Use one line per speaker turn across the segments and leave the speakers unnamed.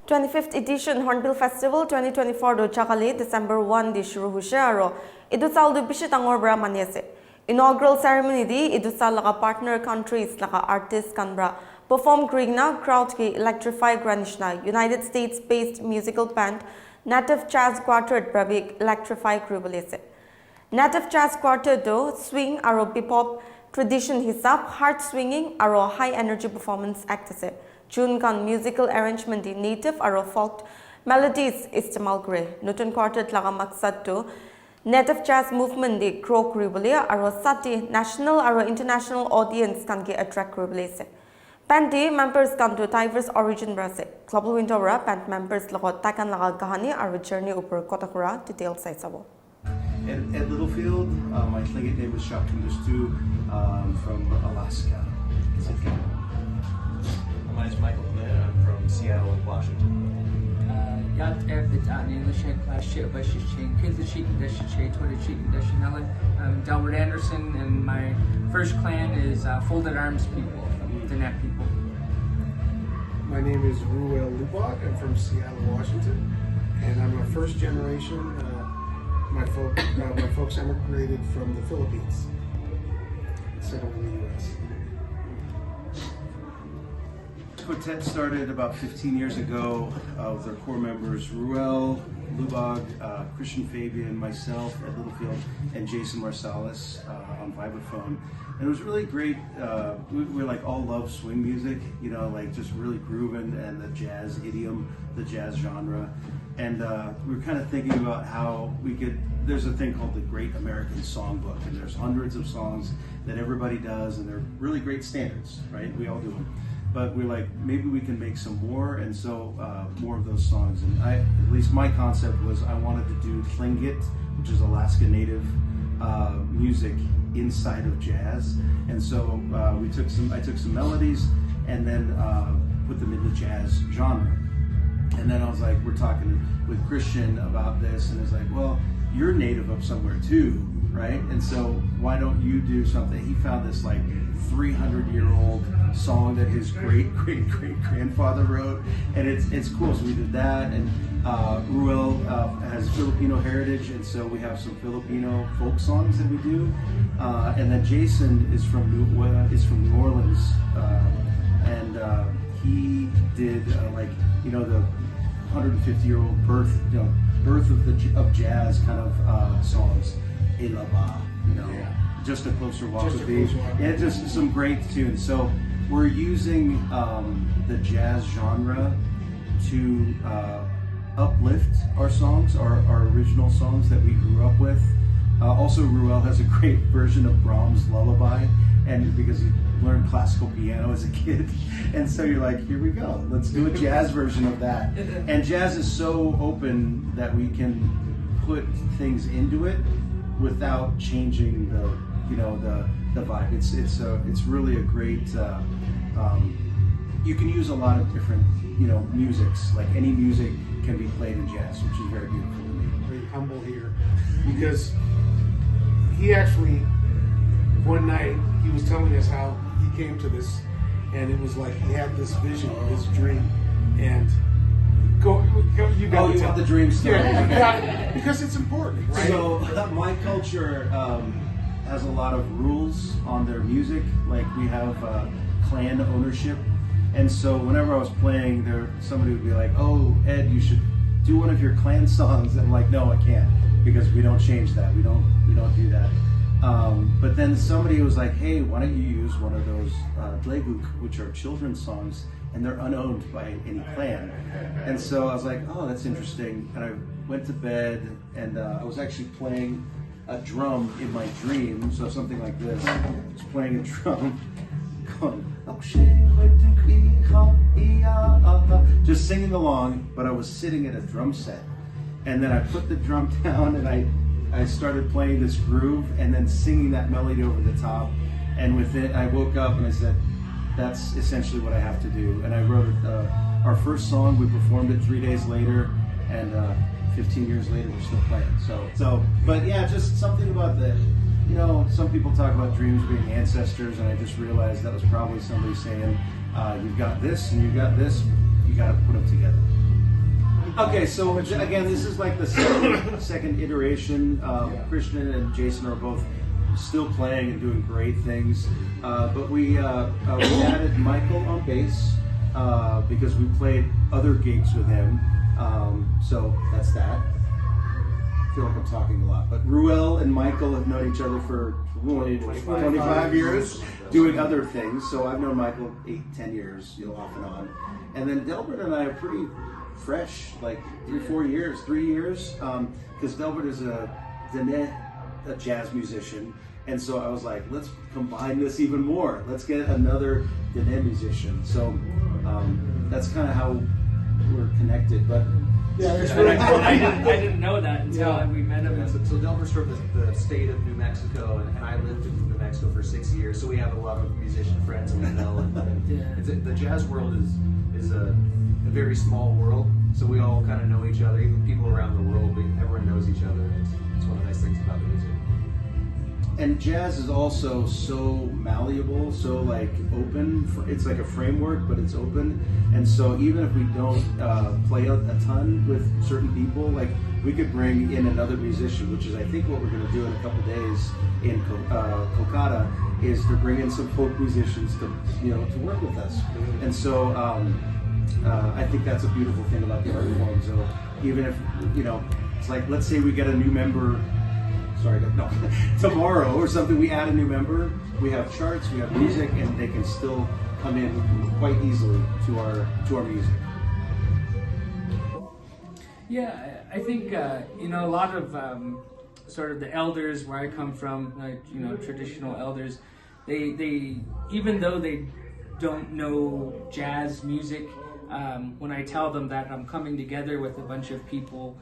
25th edition Hornbill Festival 2024 do chakali December 1 di shuru huse aro idu sal du bishi tangor bra mani ase. Inaugural ceremony di idu sal laga partner countries laga artists kanbra perform grigna crowd ki electrify granishna United States based musical band Native Jazz Quartet brabik electrify kribolese. Native Jazz Quartet do swing aro bebop tradition hisab heart swinging aro high energy performance act ase. June kan musical arrangement di native aro folk melodies istemal kore. Nutun quartet laga maksad to native jazz movement di grow kribole aro sati national aro international audience kan ge attract kribole se. Band di members kan to diverse origin brase. Global winter ra band members laga takan laga kahani aro journey upar kotakura details sai sabo.
At Littlefield, my Tlingit name was shot to from Alaska.
My name is Michael Glenn. I'm from Seattle, Washington.
I'm Delbert Anderson, and my first clan is Folded Arms people, the Nat people.
My name is Ruel Lubach. I'm from Seattle, Washington, and I'm a first generation. My folks emigrated from the Philippines, settled in the U.S.
Quartet started about 15 years ago with our core members Ruel, Lubag, Christian Fabian, myself at Littlefield, and Jason Marsalis on vibraphone. And it was really great. We like all love swing music, you know, like just really grooving and the jazz idiom, the jazz genre. And we were kind of thinking about how we could, there's a thing called the Great American Songbook, and there's hundreds of songs that everybody does, and they're really great standards, right? We all do them. But we're like, maybe we can make some more, and so more of those songs. And at least my concept was I wanted to do Tlingit, which is Alaska Native music inside of jazz. And so I took some melodies and then put them in the jazz genre. And then I was like, we're talking with Christian about this, and it's like, well, you're native up somewhere too, right? And so why don't you do something? He found this like 300-year-old song that his great-great-great-grandfather wrote, and it's cool. So we did that, and Ruel has Filipino heritage, and so we have some Filipino folk songs that we do. And then Jason is from New Orleans, and he did the 150-year-old birth of jazz kind of songs, Elaba, just a closer walk with thee. Yeah, just some great tunes. So we're using the jazz genre to uplift our songs, our original songs that we grew up with. Also, Ruel has a great version of Brahms' Lullaby, and because he learned classical piano as a kid, and so you're like, here we go, let's do a jazz version of that. And jazz is so open that we can put things into it without changing the vibe. It's really a great. You can use a lot of different musics. Like any music can be played in jazz, which is very beautiful to me.
Very humble here, because he actually one night he was telling us how he came to this, and it was like he had this vision, this dream, and you got
you want the dream story.
Yeah, because it's important, right?
So my culture has a lot of rules on their music. Like we have clan ownership, and so whenever I was playing there, somebody would be like, oh, Ed, you should do one of your clan songs. And I'm like, no, I can't, because we don't change that. We don't do that. But then somebody was like, hey, why don't you use one of those Dleguk, which are children's songs, and they're unowned by any clan. And so I was like, oh, that's interesting. And I went to bed, and I was actually playing a drum in my dream, so something like this. Just playing a drum, going, just singing along, but I was sitting at a drum set. And then I put the drum down, and I started playing this groove and then singing that melody over the top. And with it, I woke up and I said, that's essentially what I have to do. And I wrote our first song. We performed it 3 days later, and 15 years later, we're still playing. But yeah, just something about the, some people talk about dreams being ancestors, and I just realized that was probably somebody saying, you've got this and you've got this, you got to put them together. Okay, so again, this is like the second iteration. Christian and Jason are both still playing and doing great things. But we added Michael on bass because we played other gigs with him. So that's that. I feel like I'm talking a lot. But Ruel and Michael have known each other for 25 years, doing other things. So I've known Michael 8-10 years, off and on. And then Delbert and I are pretty fresh, like 3 years, because Delbert is a jazz musician. And so I was like, let's combine this even more. Let's get another Dene musician. So that's kind of how we're connected. But
Yeah, it's
And
really
I didn't know that until we met him.
Yeah, so Delbert's from the state of New Mexico, and I lived in New Mexico for 6 years, so we have a lot of musician friends we know. And the jazz world is a very small world, so we all kind of know each other. Even people around the world, everyone knows each other. It's one of the nice things about the music.
And jazz is also so malleable, so like open. It's like a framework, but it's open. And so even if we don't play a ton with certain people, like we could bring in another musician, which is I think what we're going to do in a couple days in Kolkata, is to bring in some folk musicians to to work with us. And so I think that's a beautiful thing about the art form. So even if it's like, let's say we get a new member. Tomorrow or something, we add a new member, we have charts, we have music, and they can still come in quite easily to our music.
Yeah, I think a lot of sort of the elders where I come from, like traditional elders, they even though they don't know jazz music, when I tell them that I'm coming together with a bunch of people,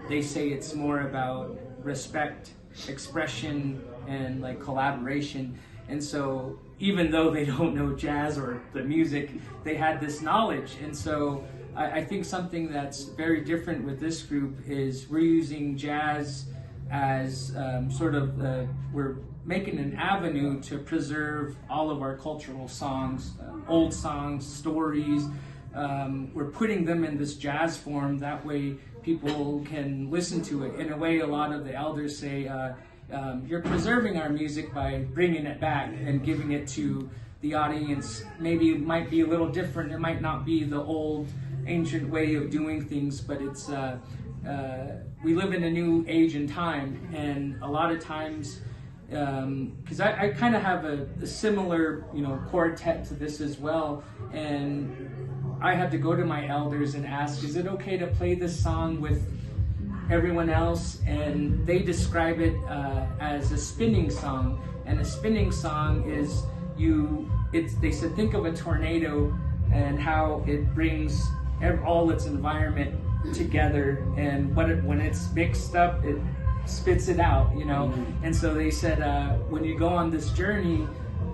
they say it's more about respect, expression, and like collaboration. And so even though they don't know jazz or the music, they had this knowledge. And so I think something that's very different with this group is we're using jazz as we're making an avenue to preserve all of our cultural songs, old songs, stories. We're putting them in this jazz form, that way people can listen to it. In a way, a lot of the elders say, you're preserving our music by bringing it back and giving it to the audience. Maybe it might be a little different. It might not be the old, ancient way of doing things, but it's we live in a new age and time, and a lot of times, because I kind of have a similar, quartet to this as well, and I had to go to my elders and ask, is it okay to play this song with everyone else? And they describe it as a spinning song. And a spinning song is they said, think of a tornado and how it brings all its environment together, and when it's mixed up, it spits it out, Mm-hmm. And so they said, when you go on this journey,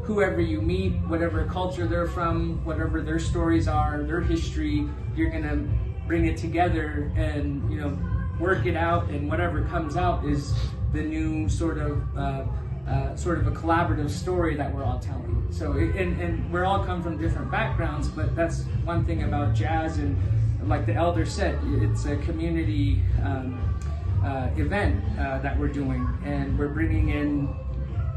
whoever you meet, whatever culture they're from, whatever their stories are, their history, you're gonna bring it together and work it out, and whatever comes out is the new sort of a collaborative story that we're all telling. So and we're all come from different backgrounds, but that's one thing about jazz, and like the elder said, it's a community event that we're doing, and we're bringing in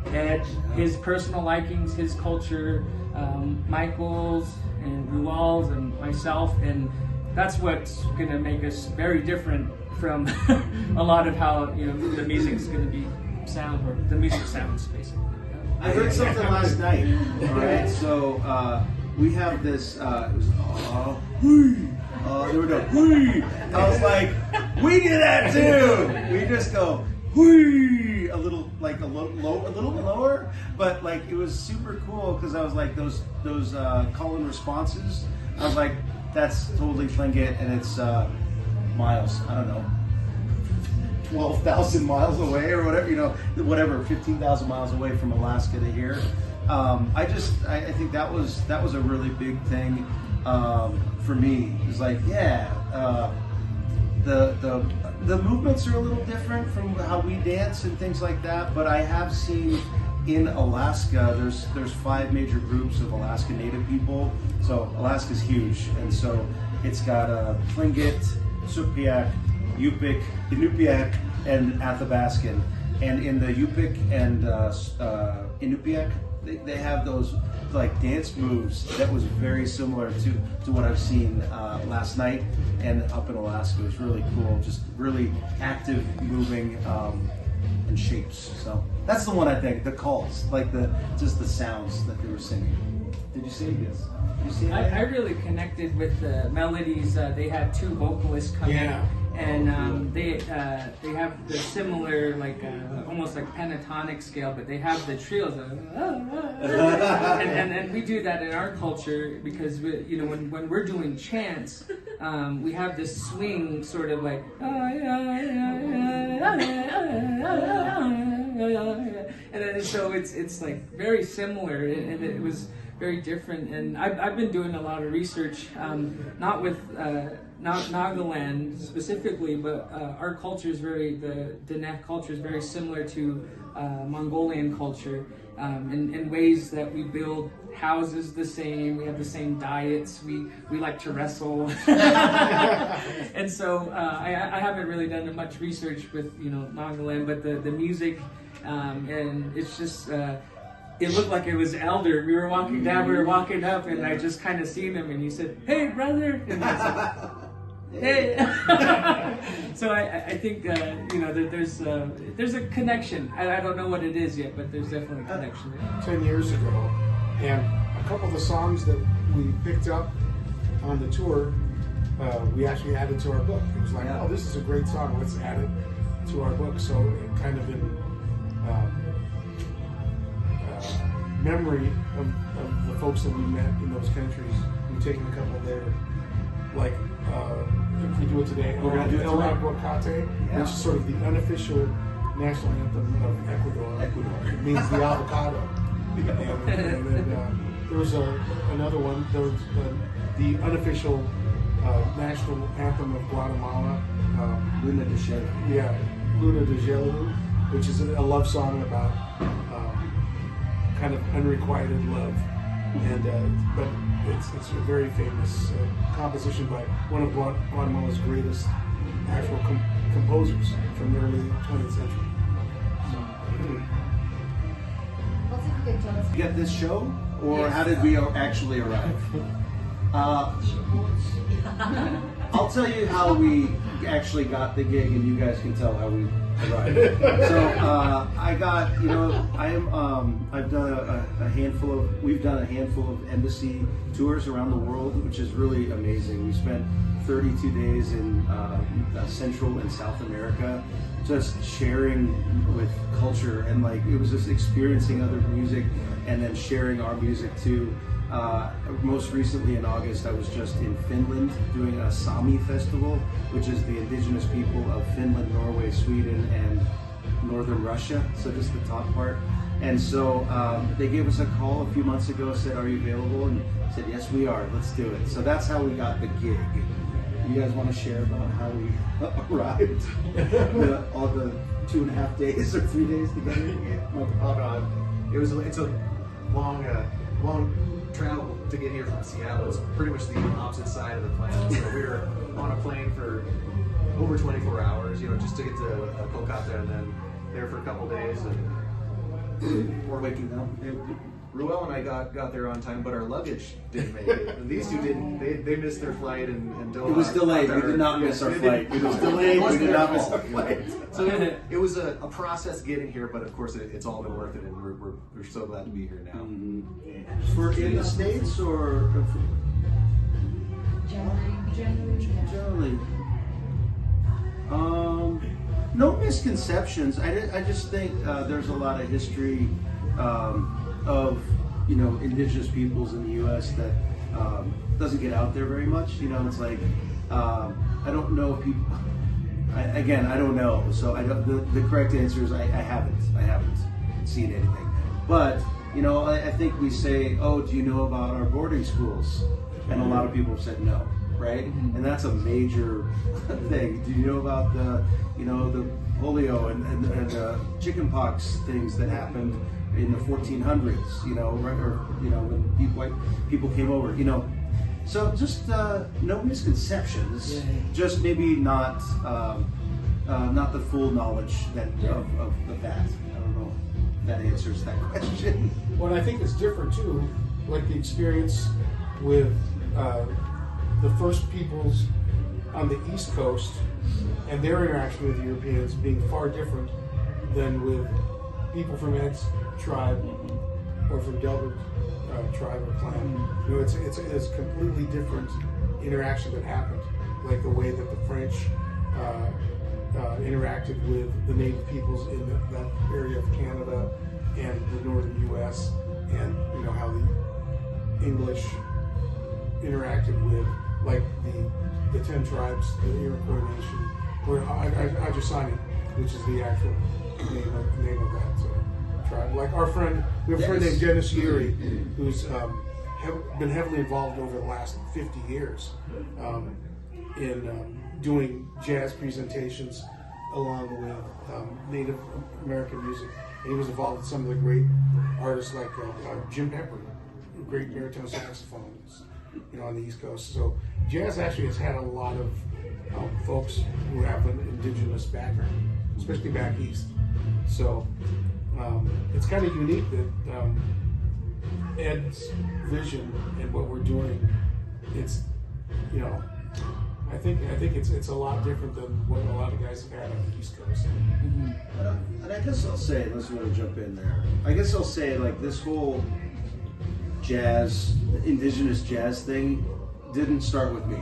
Ed, his personal likings, his culture, Michael's and Rual's and myself, and that's what's going to make us very different from a lot of how the music's going to be sound, or the music sounds basically.
I heard something last night. All right, so we have this. It was there we go. Whee! I was like, we do that too. We just go whee, a little lower, but like it was super cool because I was like those call and responses. I was like, that's totally Tlingit, and it's miles. I don't know, 12,000 miles away or whatever, 15,000 miles away from Alaska to here. I think that was a really big thing for me. It's like, the movements are a little different from how we dance and things like that, but I have seen in Alaska, there's 5 major groups of Alaska Native people. So Alaska's huge, and so It's got Tlingit, Sukpiaq, Yupik, Inupiaq, and Athabascan. And in the Yupik and Inupiaq, they have those like dance moves that was very similar to what I've seen last night and up in Alaska. It was really cool, just really active, moving, and shapes. So that's the one I think. The calls, like just the sounds that they were singing. Did you see this? Did you see that?
I really connected with the melodies. They had two vocalists come in, and they have the similar, like almost like pentatonic scale, but they have the trios, and we do that in our culture because when we're doing chants, we have this swing sort of like, and so it's like very similar, and it was very different. And I've been doing a lot of research, not with not Nagaland specifically, but our culture is the Diné culture is very similar to Mongolian culture in ways that we build houses the same, we have the same diets, we like to wrestle. And so I haven't really done much research with Nagaland, but the music, and it's just it looked like it was Elder. We were walking down, we were walking up, and I just kind of seen him, and he said, "Hey, brother," and I was like, "Hey." So I think that there's a connection. I don't know what it is yet, but there's definitely a connection there.
10 years ago, and a couple of the songs that we picked up on the tour, we actually added to our book. It was like, oh, this is a great song, let's add it to our book. So it kind of in memory of the folks that we met in those countries, we've taken a couple there, like if we do it today,
We're gonna do it today.
Quartet, which is sort of the unofficial national anthem of Ecuador. It means the avocado. And then there was another one. There was the unofficial national anthem of Guatemala,
Luna de Shell.
yeah, Luna de Gelu, which is a love song about kind of unrequited love, and but it's a very famous composition by one of Guatemala's greatest actual composers from the early 20th century.
You got this show, or how did we actually arrive? I'll tell you how we actually got the gig, and you guys can tell how we arrived. So I got, I've done we've done a handful of embassy tours around the world, which is really amazing. We spent 32 days in Central and South America, just sharing with culture, and like it was just experiencing other music and then sharing our music too. Most recently in August, I was just in Finland doing a Sami festival, which is the indigenous people of Finland, Norway, Sweden, and northern Russia, so just the top part. And so they gave us a call a few months ago, said, "Are you available?" And I said, "Yes, we are, let's do it." So that's how we got the gig. You guys want to share about how we arrived? All the 2.5 days or 3 days together?
It's a long travel to get here from Seattle. It's pretty much the opposite side of the planet. So we were on a plane for over 24 hours, just to get to Kolkata, and then there for a couple days. And
We're waking up.
Ruel and I got there on time, but our luggage didn't make it. And these two didn't. They missed their flight in Doha.
It was delayed. We did not miss our flight. It was delayed. We did not miss our flight.
So it was a process getting here, but of course it's all been worth it, and we're so glad to be here now.
For in the States or generally? No misconceptions. I just think there's a lot of history of indigenous peoples in the U.S. that doesn't get out there very much. It's like I don't know if people. I don't know. So I don't. The correct answer is I haven't seen anything. But I think we say, "Oh, do you know about our boarding schools?" And a lot of people have said no, right? And that's a major thing. Do you know about the polio and the chickenpox things that happened in the 1400s? When white people came over. So just no misconceptions.
Yeah.
Just maybe not the full knowledge that of that. I don't know if that answers that question.
Well, I think it's different too, like the experience with the first peoples on the East Coast and their interaction with Europeans being far different than with people from Ed's tribe or from Delbert tribe or clan. You know, it's a completely different interaction that happened, like the way that the French interacted with the native peoples in that area of Canada and the northern U.S., and you know how the English interacted with like the 10 tribes, the Iroquois Nation, or Ajasani, which is the actual name of that tribe. Like our friend, we have a friend named Dennis Urey, who's been heavily involved over the last 50 years in doing jazz presentations along with Native American music. And he was involved with some of the great artists like Jim Pepper, great baritone saxophonist, you know, on the East Coast. So jazz actually has had a lot of folks who have an indigenous background, especially back east. So it's kind of unique that Ed's vision and what we're doing, it's, you know, I think it's a lot different than what a lot of guys have had on the East Coast.
And I guess I'll say, unless you want to jump in there, I guess I'll say like this whole jazz, indigenous jazz thing didn't start with me.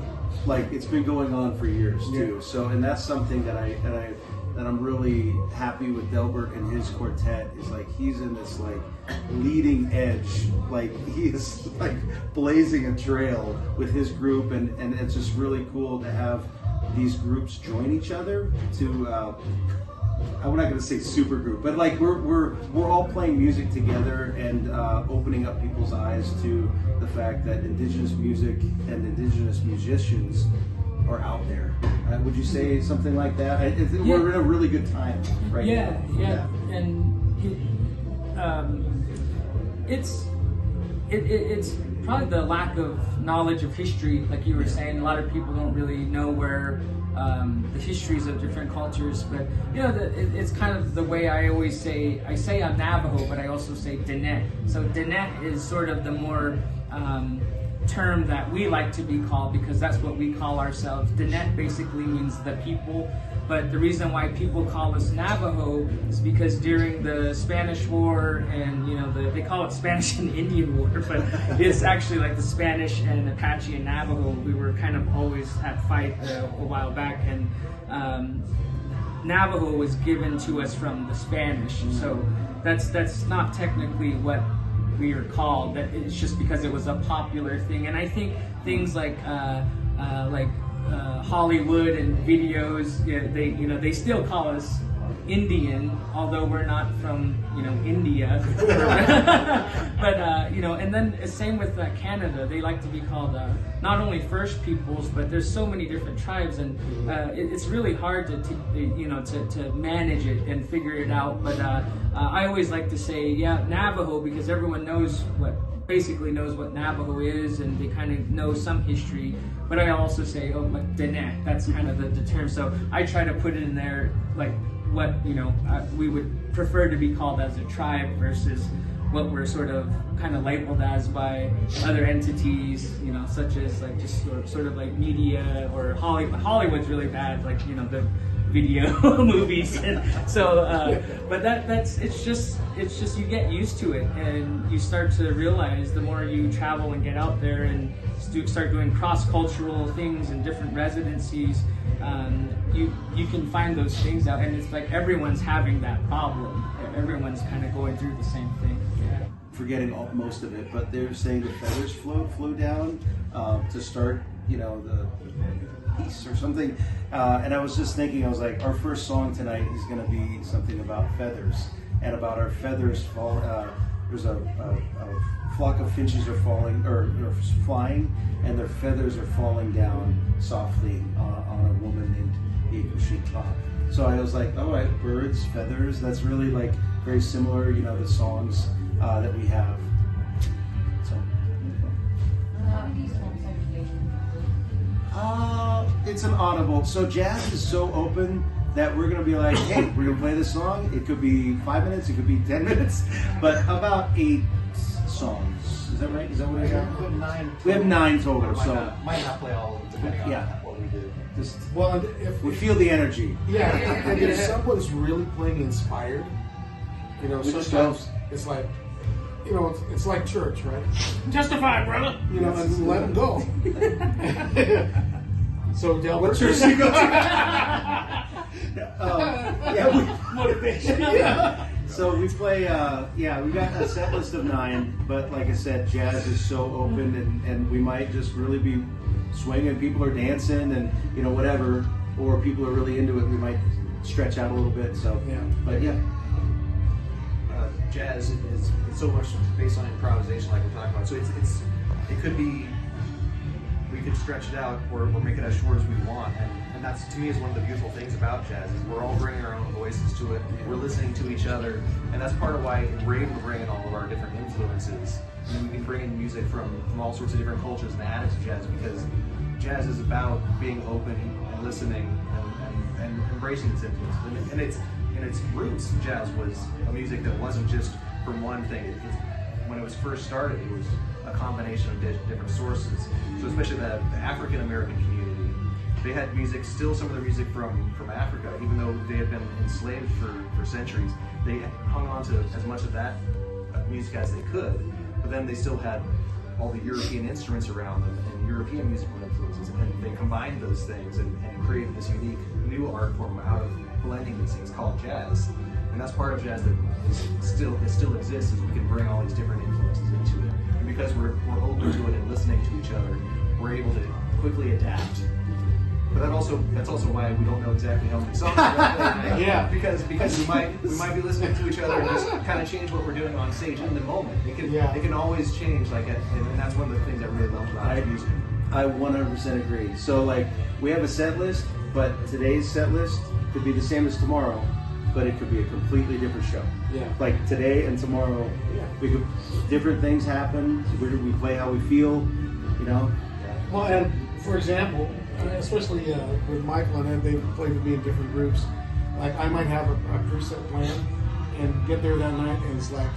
Like it's been going on for years too.
Yeah.
So, and that's something that I'm really happy with Delbert and his quartet is like he's in this like leading edge, like he is like blazing a trail with his group, and it's just really cool to have these groups join each other to I'm not going to say super group, but like we're all playing music together and opening up people's eyes to the fact that indigenous music and indigenous musicians are out there. Would you say something like that? We're in a really good time right now.
Yeah. And it's probably the lack of knowledge of history, like you were saying. A lot of people don't really know where the histories of different cultures, but you know, it's kind of the way I always say. I say I'm Navajo, but I also say Diné. So Diné is sort of the more term that we like to be called because that's what we call ourselves. Diné basically means the people, but the reason why people call us Navajo is because during the Spanish War and you know they call it Spanish and Indian War, but it's actually like the Spanish and Apache and Navajo. We were kind of always at fight a while back, and Navajo was given to us from the Spanish, so that's not technically what we are called. That it's just because it was a popular thing. And I think things like Hollywood and videos, they still call us Indian, although we're not from India. But and then same with Canada, they like to be called not only First Peoples, but there's so many different tribes, and it's really hard to manage it and figure it out. But I always like to say Navajo, because everyone basically knows what Navajo is, and they kind of know some history. But I also say, but Diné, that's kind of the term. So I try to put it in there, like what we would prefer to be called as a tribe versus what we're sort of kind of labeled as by other entities, such as like just sort of like media or Hollywood. Hollywood's really bad, like the video movies, and so but it's just you get used to it, and you start to realize the more you travel and get out there and start doing cross-cultural things and different residencies, you can find those things out, and it's like everyone's having that problem. Everyone's kind of going through the same thing. Yeah.
Forgetting most of it, but they're saying the feathers flew down to start, the piece or something. And I was just thinking, I was like, our first song tonight is going to be something about feathers, and about our feathers fall. There's a flock of finches are falling or flying, and their feathers are falling down softly on a woman named Yekushita. So I was like, all right, birds, feathers. That's really like very similar, the songs that we have. So. It's an audible. So jazz is so open that we're gonna be like, hey, we're gonna play this song. It could be 5 minutes, it could be 10 minutes, but about 8 songs. Is that right? Is that what it is?
We have 9.
We have 9 total.
Might
So
might not play all of them depending on
Yeah.
what we do.
just
Well, and if
we feel the energy.
yeah, and if someone's really playing inspired, you know,
We just
sometimes it's like, you know, it's like church, right?
Testify, brother.
You know, and let them go. So, Del,
What's your secret?
Motivation.
So we play, we got a set list of 9, but like I said, jazz is so open and we might just really be swinging, people are dancing and, you know, whatever, or people are really into it, we might stretch out a little bit, so,
Yeah.
but yeah.
Jazz is so much based on improvisation, like we're talking about. So it could be, we could stretch it out or make it as short as we want, and that's, to me, is one of the beautiful things about jazz is we're all bringing our own voices to it. We're listening to each other, and that's part of why we're able to bring in all of our different influences. And we can bring in music from all sorts of different cultures and add it to jazz, because jazz is about being open and listening and embracing its influences. And it's in its roots, jazz was a music that wasn't just from one thing. When it was first started, it was a combination of different sources. So especially the African American community, they had music, still some of their music from Africa, even though they had been enslaved for centuries. They hung on to as much of that music as they could, but then they still had all the European instruments around them and European musical influences, and they combined those things and created this unique new art form out of blending these things called jazz. And that's part of jazz that still exists, is we can bring all these different influences into it. And because we're open to it and listening to each other, we're able to quickly adapt. But that's also why we don't know exactly how many songs we're gonna play tonight.
Yeah.
Because we might be listening to each other and just kind of change what we're doing on stage in the moment. It can always change, and that's one of the things I really love about music.
I 100% agree. So like, we have a set list, but today's set list could be the same as tomorrow, but it could be a completely different show.
Yeah.
Like today and tomorrow, different things happen. We play how we feel, you know.
Well, and for example, especially with Michael and Ed, they've played with me in different groups. Like, I might have a preset plan and get there that night, and it's like,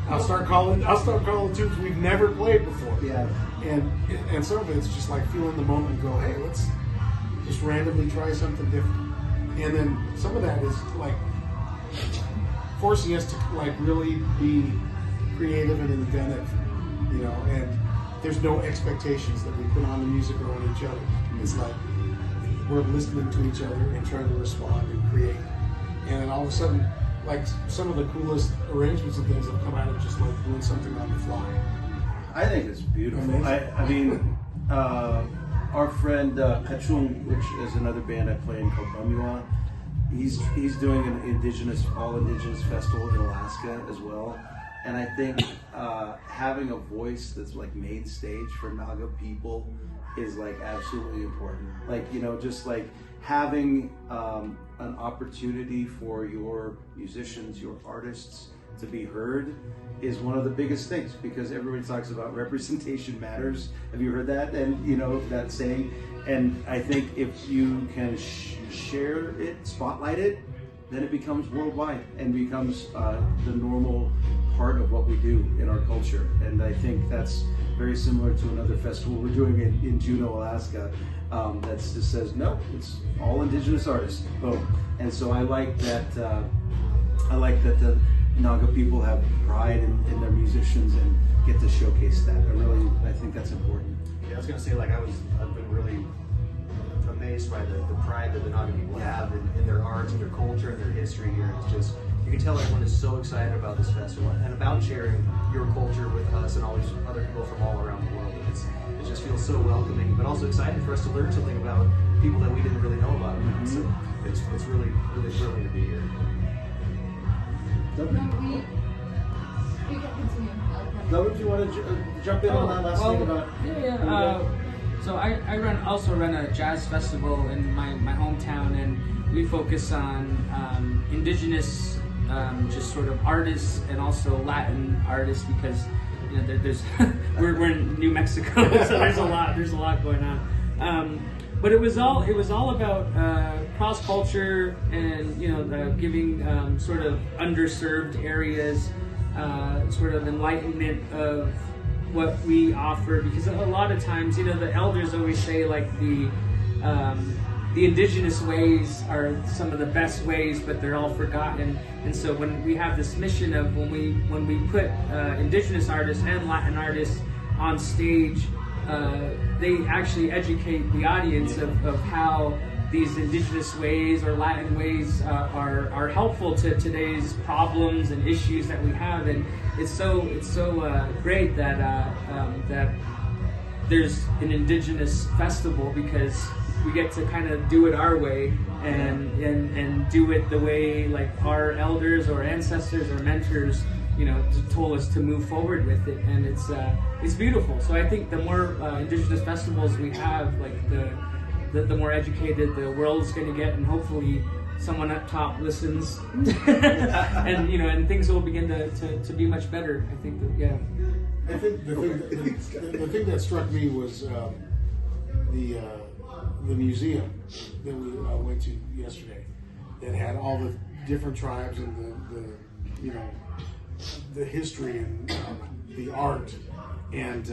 I'll start calling tunes we've never played before.
Yeah.
And some of it's just like feeling the moment and go, hey, let's just randomly try something different. And then some of that is like forcing us to like really be creative and inventive, you know, and there's no expectations that we put on the music or on each other. It's like we're listening to each other and trying to respond and create. And then all of a sudden, like, some of the coolest arrangements and things have come out of just like doing something on the fly.
I think it's beautiful.
Amazing.
I mean, our friend Kachung, which is another band I play in called Bumua, he's doing an all indigenous festival in Alaska as well. And I think having a voice that's like main stage for Naga people is like absolutely important. Like, you know, just like having an opportunity for your musicians, your artists to be heard is one of the biggest things, because everybody talks about representation matters. Have you heard that? And you know, that saying. And I think if you can share it, spotlight it, then it becomes worldwide and becomes the normal part of what we do in our culture. And I think that's very similar to another festival we're doing in Juneau, Alaska, that just says, no, it's all indigenous artists, boom. And so I like that the Naga people have pride in their musicians and get to showcase that. I think that's important.
Yeah, I was gonna say, like, I've been really amazed by the pride that the Naga people have in their art and their culture and their history here. It's just, you can tell everyone is so excited about this festival and about sharing your culture with us and all these other people from all around the world. It just feels so welcoming, but also exciting for us to learn something about people that we didn't really know about. Mm-hmm. So it's really, really thrilling to be here.
David, do you want to jump in on that last thing about?
So I also run a jazz festival in my hometown, and we focus on indigenous, just sort of artists, and also Latin artists, because you know there's we're in New Mexico, so there's a lot going on. But it was all about cross culture and giving sort of underserved areas sort of enlightenment of what we offer, because a lot of times the elders always say like the indigenous ways are some of the best ways, but they're all forgotten. And so when we have this mission of when we put indigenous artists and Latin artists on stage, they actually educate the audience of how these indigenous ways or Latin ways are helpful to today's problems and issues that we have. And it's so great that that there's an indigenous festival, because we get to kind of do it our way and do it the way like our elders or ancestors or mentors told us to move forward with it. And it's beautiful. So I think the more indigenous festivals we have, like the more educated the world is going to get, and hopefully someone up top listens and and things will begin to be much better. I think that, yeah.
I think the thing that struck me was the museum that we went to yesterday, that had all the different tribes and the history and the art, and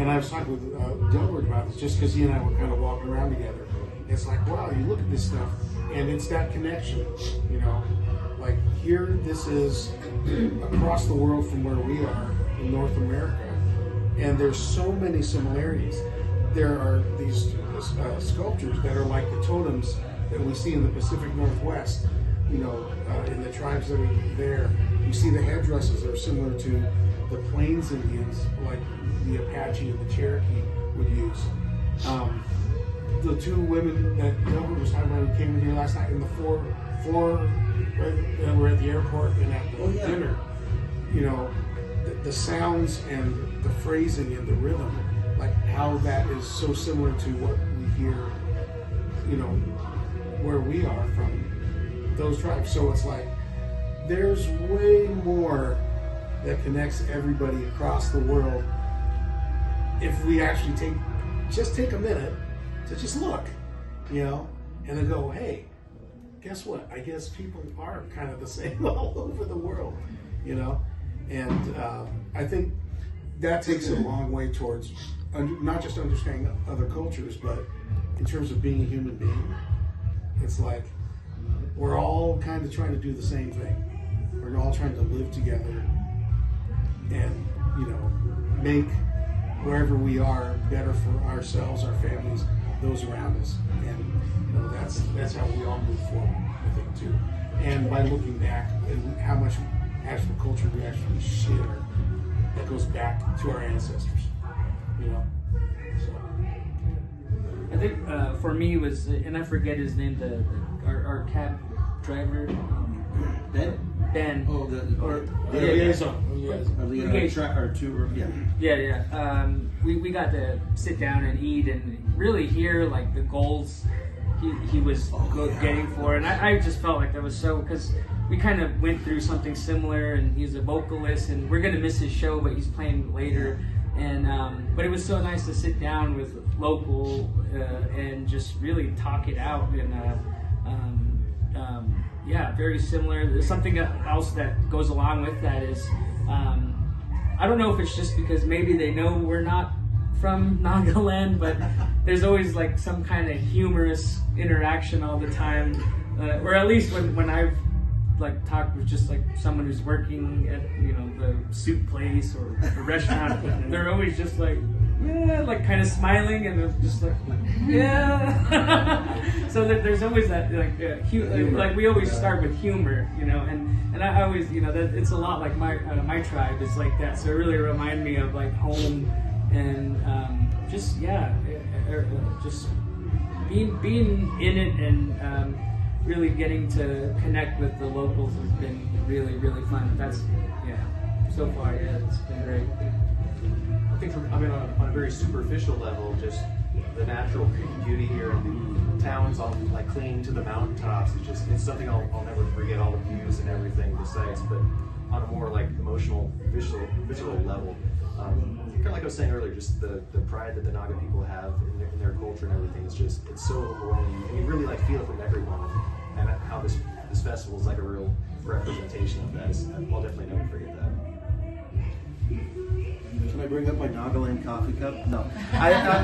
I was talking with Delbert about this just because he and I were kind of walking around together. It's like, wow, you look at this stuff and it's that connection, like here, this is across the world from where we are in North America, and there's so many similarities. There are these sculptures that are like the totems that we see in the Pacific Northwest, in the tribes that are there. You see the headdresses that are similar to the Plains Indians, like the Apache and the Cherokee would use. The two women that Gilbert was talking about who came in here last night, and the four that were at the airport and at the dinner, the sounds and the phrasing and the rhythm, like how that is so similar to what we hear, where we are from those tribes. So it's like there's way more that connects everybody across the world if we actually take a minute to just look, and then go, hey, guess what? I guess people are kind of the same all over the world, and I think that takes it a long way towards not just understanding other cultures, but in terms of being a human being. It's like we're all kind of trying to do the same thing. We're all trying to live together and, make wherever we are better for ourselves, our families, those around us. And, that's how we all move forward, I think, too. And by looking back and how much actual culture we actually share that goes back to our ancestors, So.
I think for me was, and I forget his name, our cab driver, Ben.
Oh,
We got to sit down and eat and really hear like the goals he was getting for, and I just felt like that was so, because we kind of went through something similar, and he's a vocalist, and we're gonna miss his show, but he's playing later, and but it was so nice to sit down with local and just really talk it out, and very similar. There's something else that goes along with that is, I don't know if it's just because maybe they know we're not from Nagaland, but there's always like some kind of humorous interaction all the time, or at least when I've like talked with just like someone who's working at the soup place or a restaurant, they're always just like, yeah, like kind of smiling, and they're just like, yeah. So there's always that like we always start with humor, and I always that it's a lot like my tribe is like that. So it really reminded me of like home, and just being in it, and really getting to connect with the locals has been really, really fun. So far, it's been great.
I think on a very superficial level, just the natural beauty here and the towns all like clinging to the mountaintops. It's something I'll never forget, all the views and everything, the sights. But on a more like emotional, visual level, kind of like I was saying earlier, just the pride that the Naga people have in their culture and everything is just, it's so overwhelming, and you really like feel it from everyone, and how this festival is like a real representation of that. I'll definitely never forget that.
Can I bring up my Nagaland coffee cup? No.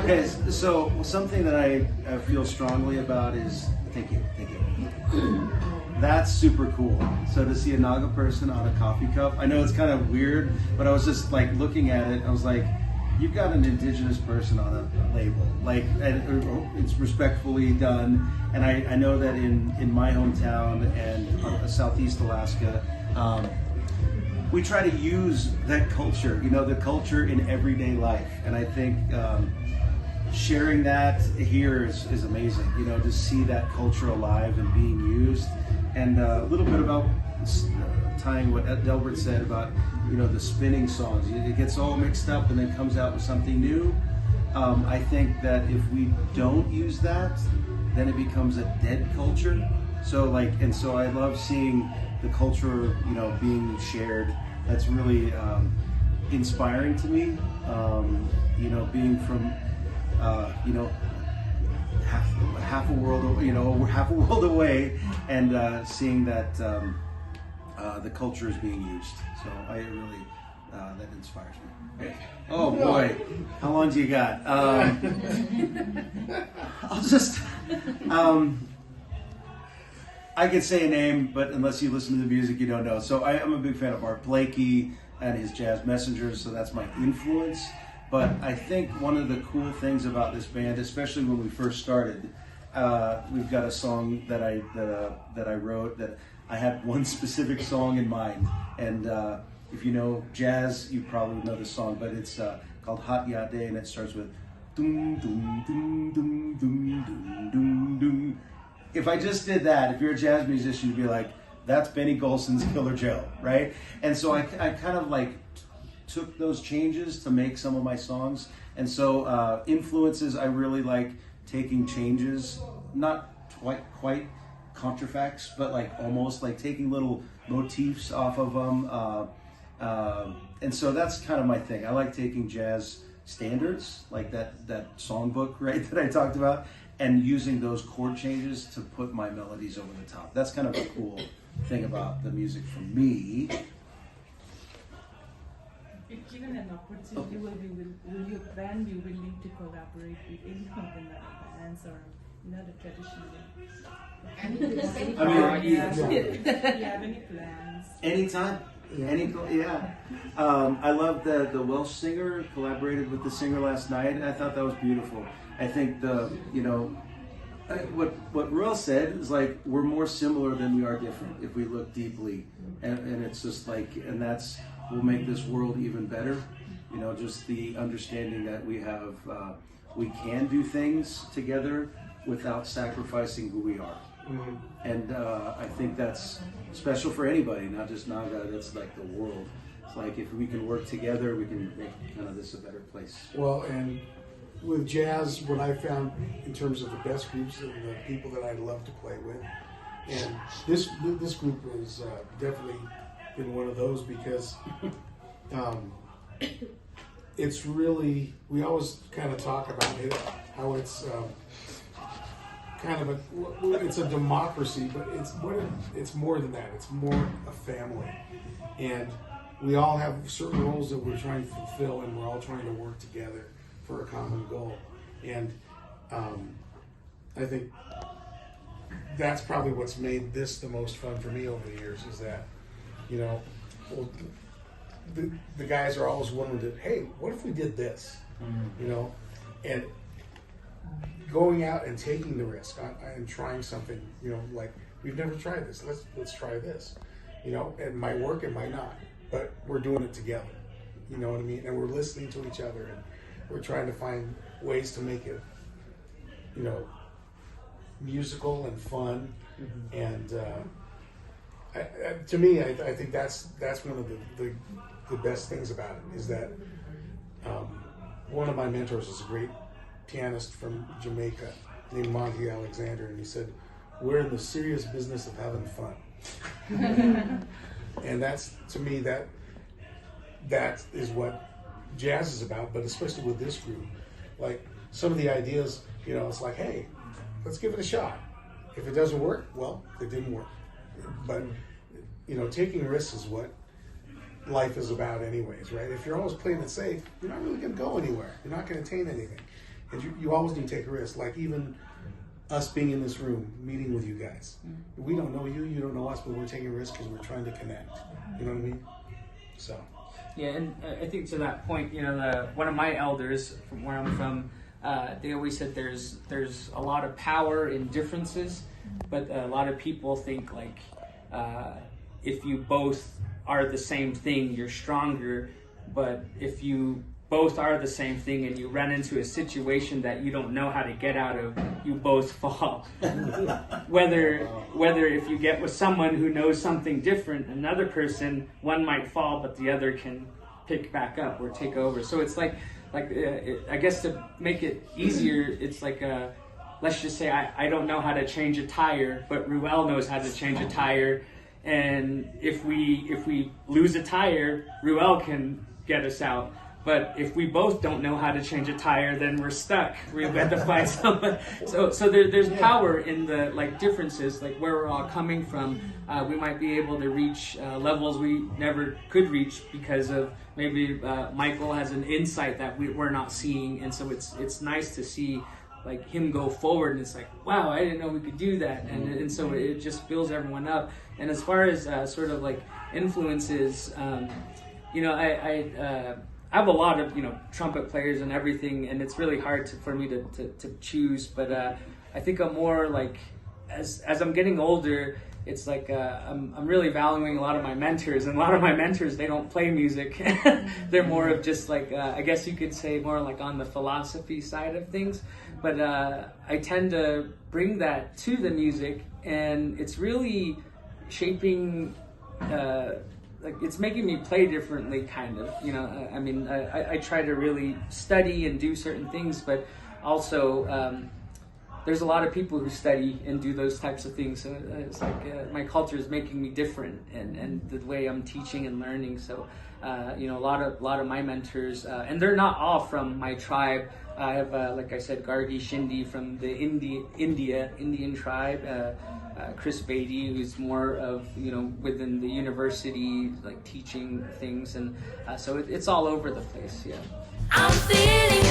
Okay, so something that I feel strongly about is, thank you. That's super cool. So to see a Naga person on a coffee cup, I know it's kind of weird, but I was just like looking at it, I was like, you've got an Indigenous person on a label, like, and it's respectfully done. And I know that in my hometown and Southeast Alaska, we try to use that culture, the culture in everyday life. And I think sharing that here is amazing, to see that culture alive and being used. And a little bit about tying what Delbert said about, the spinning songs. It gets all mixed up and then comes out with something new. I think that if we don't use that, then it becomes a dead culture. So I love seeing the culture, being shared. That's really inspiring to me. Being from, half a world away, and seeing that the culture is being used. So I really, that inspires me. Okay. Oh boy, how long do you got? I'll just, I could say a name, but unless you listen to the music, you don't know. So I'm a big fan of Art Blakey and his Jazz Messengers, so that's my influence. But I think one of the cool things about this band, especially when we first started, we've got a song that I wrote that I had one specific song in mind. And if you know jazz, you probably know the song, but it's called Hot Ya Day, and it starts with dum dum dum dum dum dum dum dum. If I just did that, if you're a jazz musician, you'd be like, that's Benny Golson's Killer Joe, right? And so I kind of took those changes to make some of my songs. And so influences, I really like taking changes, not quite contrafacts, but almost taking little motifs off of them. And so that's kind of my thing. I like taking jazz standards, like that songbook, right, that I talked about, and using those chord changes to put my melodies over the top. That's kind of a cool thing about the music for me.
If given an opportunity, will your band be willing to collaborate with any of the Naga bands or the traditional? Do you have any plans?
Anytime. Yeah. I love the Welsh singer collaborated with the singer last night, and I thought that was beautiful. I think what Ruel said is we're more similar than we are different if we look deeply, and it's just and that's will make this world even better. Just the understanding that we have, we can do things together without sacrificing who we are. Mm-hmm. And I think that's special for anybody, not just Naga. That's the world. It's if we can work together, we can make kind of this a better place.
Well, and with jazz, what I found in terms of the best groups and the people that I love to play with, and this group has definitely been one of those, because it's really, we always kind of talk about it, how it's kind of it's a democracy, but it's more than that. It's more a family, and we all have certain roles that we're trying to fulfill, and we're all trying to work together for a common goal. And I think that's probably what's made this the most fun for me over the years, is that, the guys are always wondering, hey, what if we did this? And going out and taking the risk and trying something, we've never tried this, let's try this. It might work, it might not, but we're doing it together. You know what I mean? And we're listening to each other, and we're trying to find ways to make it, musical and fun. Mm-hmm. And to me, I think that's one of the best things about it, is that one of my mentors is a great pianist from Jamaica named Monty Alexander, and he said, "We're in the serious business of having fun." And that's, to me, that is what jazz is about, but especially with this group, like some of the ideas, you know, it's like, hey, let's give it a shot. If it doesn't work, well, it didn't work. But, you know, taking risks is what life is about anyways, right? If you're always playing it safe, you're not really going to go anywhere. You're not going to attain anything. And you always need to take a risk. Like even us being in this room, meeting with you guys. We don't know you, you don't know us, but we're taking a risk because we're trying to connect. You know what I mean? So.
Yeah, and I think to that point, you know, one of my elders from where I'm from, they always said there's a lot of power in differences, but a lot of people think like if you both are the same thing, you're stronger. But if you both are the same thing and you run into a situation that you don't know how to get out of, you both fall. whether if you get with someone who knows something different, another person, one might fall, but the other can pick back up or take over. So it's like I guess to make it easier, it's like let's just say I don't know how to change a tire, but Ruel knows how to change a tire. And if we lose a tire, Ruel can get us out. But if we both don't know how to change a tire, then we're stuck. We've got to find someone. So there's power in the like differences, like where we're all coming from. We might be able to reach levels we never could reach because of maybe Michael has an insight that we're not seeing, and so it's nice to see like him go forward, and it's like, wow, I didn't know we could do that, and so it just builds everyone up. And as far as sort of like influences, you know, I have a lot of, you know, trumpet players and everything, and it's really hard for me to choose. But I think I'm more like, as I'm getting older, it's like I'm really valuing a lot of my mentors, and a lot of my mentors, they don't play music. They're more of just like, I guess you could say more like on the philosophy side of things. But I tend to bring that to the music, and it's really shaping, like it's making me play differently, kind of, you know. I mean, I try to really study and do certain things, but also there's a lot of people who study and do those types of things. So it's like my culture is making me different, and the way I'm teaching and learning. So you know, a lot of my mentors, and they're not all from my tribe. I have, like I said, Gargi Shindi from the Indian tribe. Chris Beatty, who's more of, you know, within the university, like teaching things, and so it's all over the place. Yeah.
I'm feeling